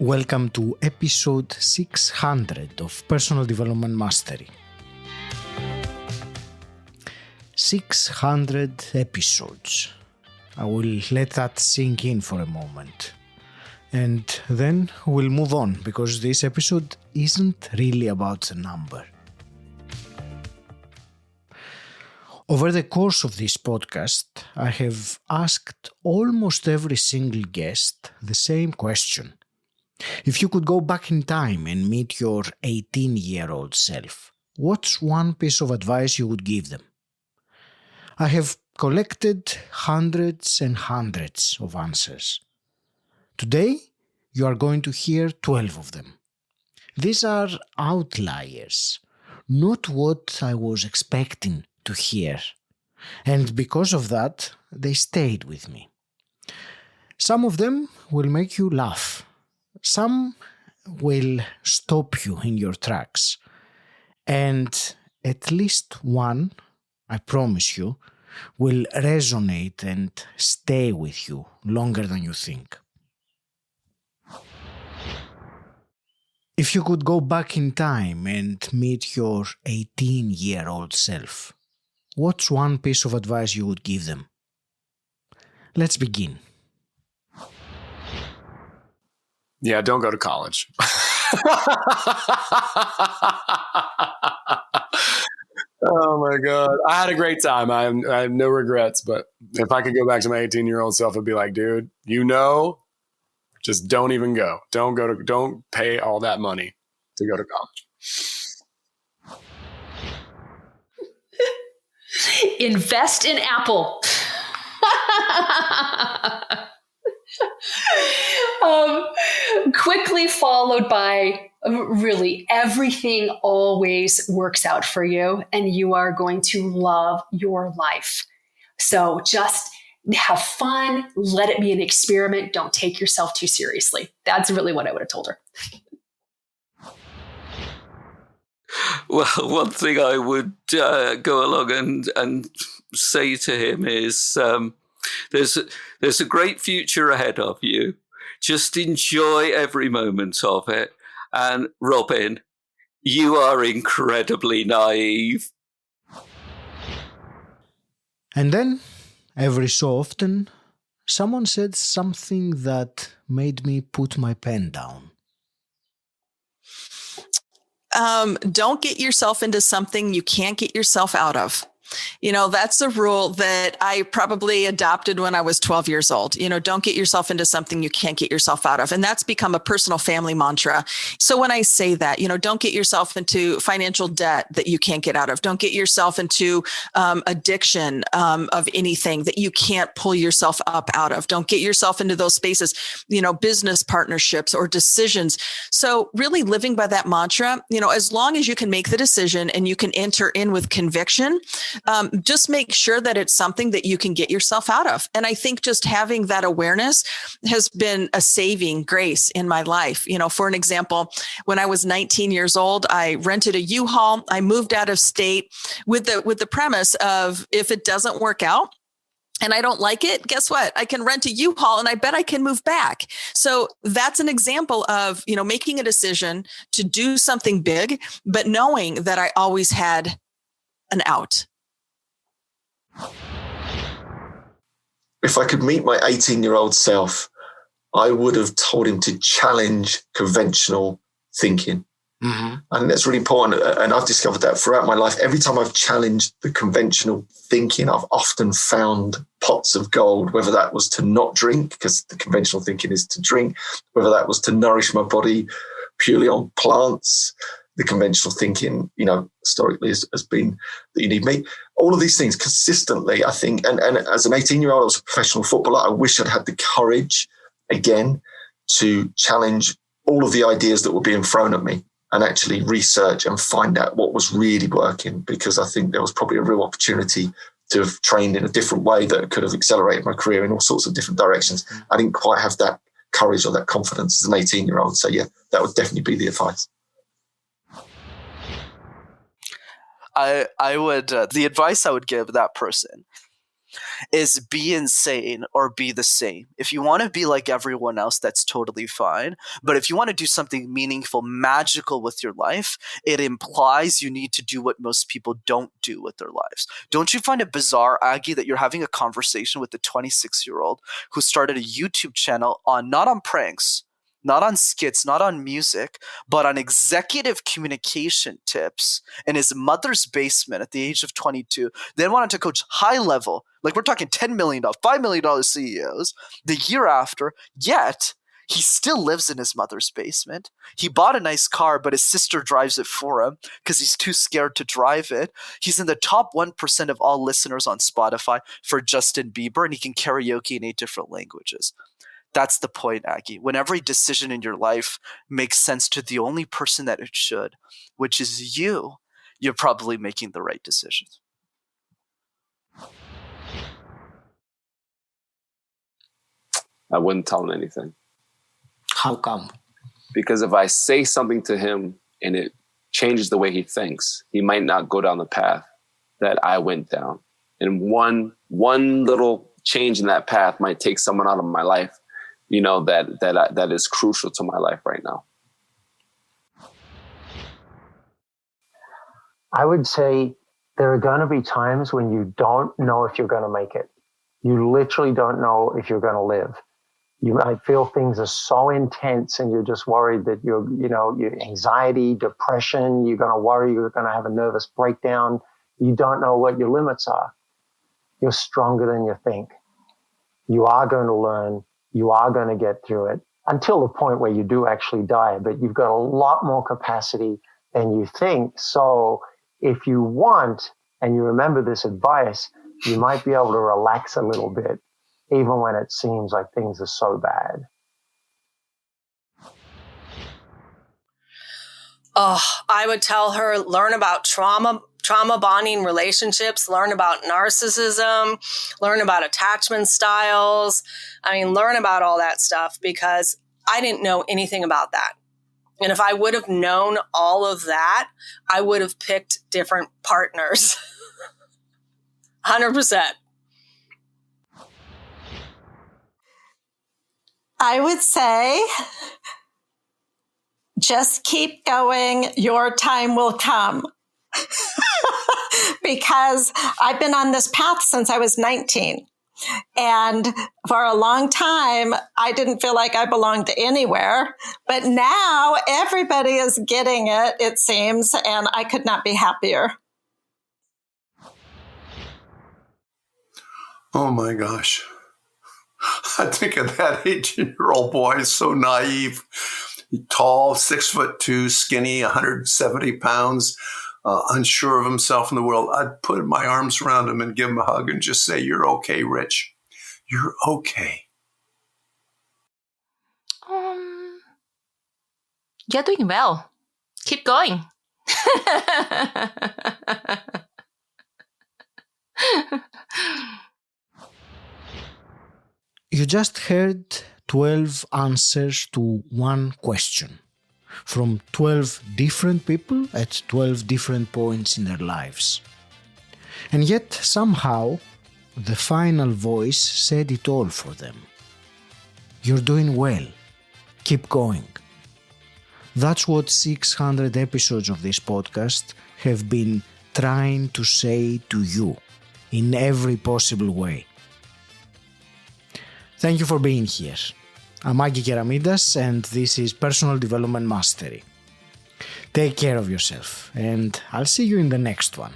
Welcome to episode 600 of Personal Development Mastery. 600 episodes. I will let that sink in for a moment. And then we'll move on, because this episode isn't really about the number. Over the course of this podcast, I have asked almost every single guest the same question. If you could go back in time and meet your 18-year-old self, what's one piece of advice you would give them? I have collected hundreds and hundreds of answers. Today, you are going to hear 12 of them. These are outliers, not what I was expecting to hear. And because of that, they stayed with me. Some of them will make you laugh. Some will stop you in your tracks. And at least one, I promise you, will resonate and stay with you longer than you think. If you could go back in time and meet your 18-year-old self, what's one piece of advice you would give them? Let's begin. Yeah, don't go to college. Oh my God. I had a great time. I have no regrets, but if I could go back to my 18-year-old self, I'd be like, dude, just don't even go. Don't pay all that money to go to college. Invest in Apple. Quickly followed by really everything always works out for you and you are going to love your life. So just have fun. Let it be an experiment. Don't take yourself too seriously. That's really what I would have told her. Well, one thing I would go along and say to him is there's a great future ahead of you. Just enjoy every moment of it. And Robin, you are incredibly naive. And then, every so often, someone said something that made me put my pen down. Don't get yourself into something you can't get yourself out of. That's a rule that I probably adopted when I was 12 years old. Don't get yourself into something you can't get yourself out of. And that's become a personal family mantra. So when I say that, don't get yourself into financial debt that you can't get out of. Don't get yourself into addiction of anything that you can't pull yourself up out of. Don't get yourself into those spaces, business partnerships or decisions. So really living by that mantra, as long as you can make the decision and you can enter in with conviction, just make sure that it's something that you can get yourself out of. And I think just having that awareness has been a saving grace in my life. For an example, when I was 19 years old, I rented a U-Haul. I moved out of state with the premise of, if it doesn't work out and I don't like it, guess what? I can rent a U-Haul and I bet I can move back. So that's an example of, making a decision to do something big, but knowing that I always had an out. If I could meet my 18-year-old self, I would have told him to challenge conventional thinking. Mm-hmm. And that's really important. And I've discovered that throughout my life. Every time I've challenged the conventional thinking, I've often found pots of gold, whether that was to not drink, because the conventional thinking is to drink, whether that was to nourish my body purely on plants. The conventional thinking, historically has been that you need meat. All of these things consistently, I think, and as an 18-year-old, I was a professional footballer. I wish I'd had the courage, again, to challenge all of the ideas that were being thrown at me and actually research and find out what was really working, because I think there was probably a real opportunity to have trained in a different way that could have accelerated my career in all sorts of different directions. I didn't quite have that courage or that confidence as an 18-year-old. So, yeah, that would definitely be the advice. I would the advice I would give that person is be insane or be the same. If you want to be like everyone else, that's totally fine. But if you want to do something meaningful, magical with your life, it implies you need to do what most people don't do with their lives. Don't you find it bizarre, Aggie, that you're having a conversation with a 26-year-old who started a YouTube channel not on pranks, not on skits, not on music, but on executive communication tips in his mother's basement at the age of 22, then wanted to coach high level, like we're talking $10 million, $5 million CEOs the year after, yet he still lives in his mother's basement. He bought a nice car, but his sister drives it for him because he's too scared to drive it. He's in the top 1% of all listeners on Spotify for Justin Bieber, and he can karaoke in 8 different languages. That's the point, Aggie. When every decision in your life makes sense to the only person that it should, which is you, you're probably making the right decisions. I wouldn't tell him anything. How come? Because if I say something to him and it changes the way he thinks, he might not go down the path that I went down. And one little change in that path might take someone out of my life, that is crucial to my life right now. I would say there are going to be times when you don't know if you're going to make it. You literally don't know if you're going to live. You might feel things are so intense and you're just worried that your anxiety, depression, you're going to worry you're going to have a nervous breakdown. You don't know what your limits are. You're stronger than you think. You are going to learn. You are going to get through it until the point where you do actually die, but you've got a lot more capacity than you think. So if you want, and you remember this advice, you might be able to relax a little bit, even when it seems like things are so bad. Oh, I would tell her, learn about trauma bonding relationships, learn about narcissism, learn about attachment styles. Learn about all that stuff, because I didn't know anything about that. And if I would have known all of that, I would have picked different partners. 100%. I would say, just keep going. Your time will come. Because I've been on this path since I was 19. And for a long time, I didn't feel like I belonged anywhere. But now everybody is getting it, it seems, and I could not be happier. Oh my gosh. I think of that 18-year-old boy, so naive, tall, 6'2", skinny, 170 pounds, unsure of himself in the world. I'd put my arms around him and give him a hug and just say, "You're okay, Rich. You're okay." You're doing well. Keep going. You just heard 12 answers to one question from 12 different people at 12 different points in their lives. And yet, somehow, the final voice said it all for them. You're doing well. Keep going. That's what 600 episodes of this podcast have been trying to say to you in every possible way. Thank you for being here. I'm Aggie Keramidas, and this is Personal Development Mastery. Take care of yourself, and I'll see you in the next one.